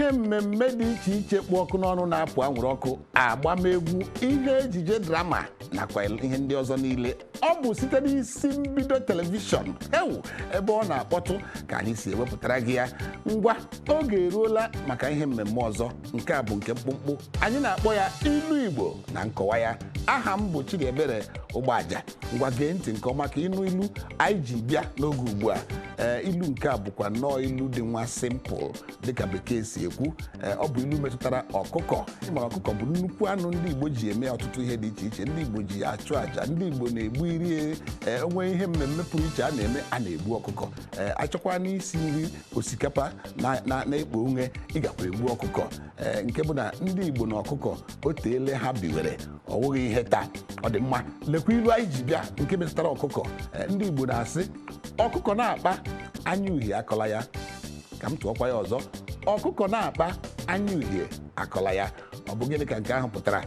ihe mmemme dị iche iche kpụ ọkụ n'ọnụ na-apụ anwụrụ ọkụ, agbamegwu, ihe ejije drama nakwa ihe ndị ọzọ niile. Ọ bụ site n'isi mbido telivishọn ebe ọ na-akpọtụ ka anyị si ewepụtara gị ya. Ngwa, oge eruola maka ihe mmemme ọzọ. Nke a bụ nke mkpụmkpụ, anyị na-akpọ ya ilu Igbo na nkọwa ya. Aha m bụ Chidiebere Ụgbọaja. Ngwa gee ntị nke ọma ka ịnụ ilu anyị ji bịa n'oge ugbu a. Ilu nke a bụkwa nnọọ ilu dị nwa simple dịka bekee si ekwu. Ọ bụ ilu metụtara ọkụkọ. Ịmara ọkụkọ bụ nnukwu anụ ndị Igbo ji eme ọtụtụ ihe dị iche iche. Ndị Igbo ji ya achụ àjà, ndị Igbo na-egbu iri onwe ihe mmemme pụrụ iche a na-eme, a na-egbu ọkụkọ. Achọkwa n'isi nri osikapa na-ekpo unye, ị gakwa egbu ọkụkọ. Nke bụ na ndị Igbo na ọkụkọ o teele ha biwere, ọ wụghị ihe taa. Ọ dị mma, lekwa ilu anyị ji bịa nke metụtara ọkụkọ. Ndị Igbo na-asị ọkụkọ na-akpa anya uhie akọla ya. Ka m tụọkwa ya ọzọ, ọkụkọ na-akpa anya uhie akọla ya. Ọ bụ gịnị ka nke ahụ pụtara?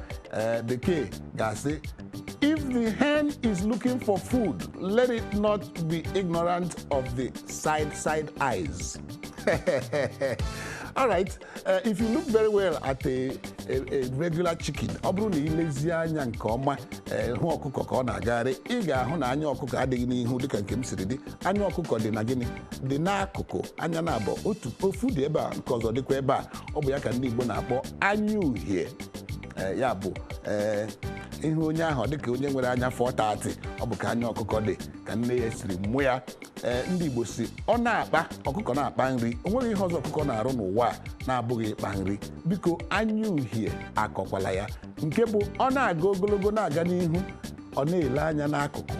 Bekee ga-asị, if the hen is looking for food, let it not be ignorant of the side eyes. All right, if you look very well at a regular chicken, ọ bụrụ na ilezi anya nke ọma hụ ọkụkọ ka ọ na-agagharị, ị ga-ahụ na anya ọkụkọ adịghị n'ihu dịka nke m siri dị. Anya ọkụkọ dị na gịnị? Dị n'akụkụ. Anya na-abụ ofu dị ebe a, nke ọzọ dịkwa ebe a. Ọ bụ ya ka ndị Igbo na-akpọ anya uhie. Ya bụ ihu onye ahụ dịka onye nwere anya 430, ọ bụ ka anya ọkụkọ dị ka nne ya siri mụ ya. Ndị Igbo si ọ na-akpa ọkụkọ na-akpa nri. O nweghị ihe ọzọ ọkụkọ na-arụ n'ụwa na-abụghị ịkpa nri. Biko anya uhie akọkwala ya. Nke bụ ọ na-aga ogologo na-aga n'ihu, ọ na-ele anya n'akụkụ,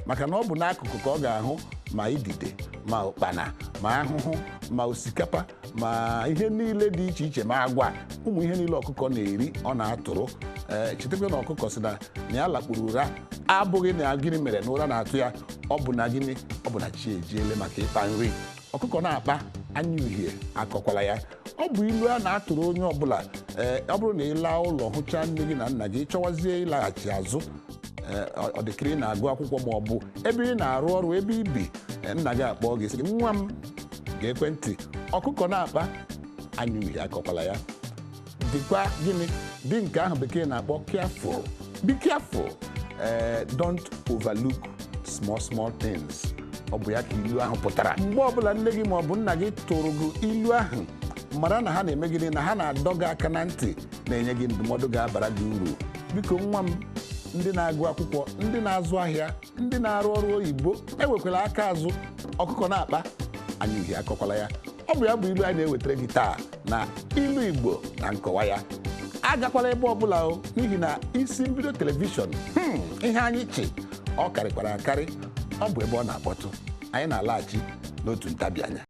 maka na ọ bụ n'akụkụ ka ọ ga-ahụ ma idide, ma ụkpana, ma ahụhụ, ma osikapa, ma ihe niile dị iche iche, ma agwa. Ụmụ ihe niile ọkụkọ na-eri ọ na-atụrụ. Chetakwa na ọkụkọ si na ya lakpuru ụra, abụghị na gịnị mere na ụra na-atụ ya, ọ bụ na gịnị? Ọ bụ na chi ejiele maka ịkpa nri. Ọkụkọ na-akpa anya uhie akọkwala ya. Ọ bụ ilu a na-atụrụ onye ọbụla. Ọ bụrụ na ị laa ụlọ hụchaa nne gị na nna gị, chọwazie ịlaghachi azụ, ọ dịkịrị ị na-agụ akwụkwọ ma ọ bụ ebe ị na-arụ ọrụ, ebe ibi, nna gị akpọọ gị sị gị, nwa m ga-ekwentị. Ọkụkọ na-akpa anya uhie akọkwala ya. Dịkwa gịnị? Dị nke ahụ bekee na-akpọ careful. Be careful. Don't overlook small things. Ọ bụ ya ka ilu ahụ pụtara. Mgbe ọbụla nne gị ma ọ bụ nna gị tụrụ gị ilu ahụ, mara na ha na-eme gịnị? Na ha na-adọ gị aka na ntị, na-enye gị ndụmọdụ ga-abara gị uru. Biko nwa m, ndị na-agụ akwụkwọ, ndị na-azụ ahịa, ndị na-arụ ọrụ oyibo, ewekwala aka azụ. Ọkụkọ na-akpa anya uhie akọkwala ya. Ọ bụ ya bụ ilu anyị na-ewetara gị taa na ilu Igbo na nkọwa ya. Agakwala ebe ọbụla o, n'ihi na isi mbido telivishọn ihe anyị chi ọ karịkwara akarị. Ọ bụ ebe ọ na-akpọtụ. Anyị na-alaghachi n'otu ntabi anya.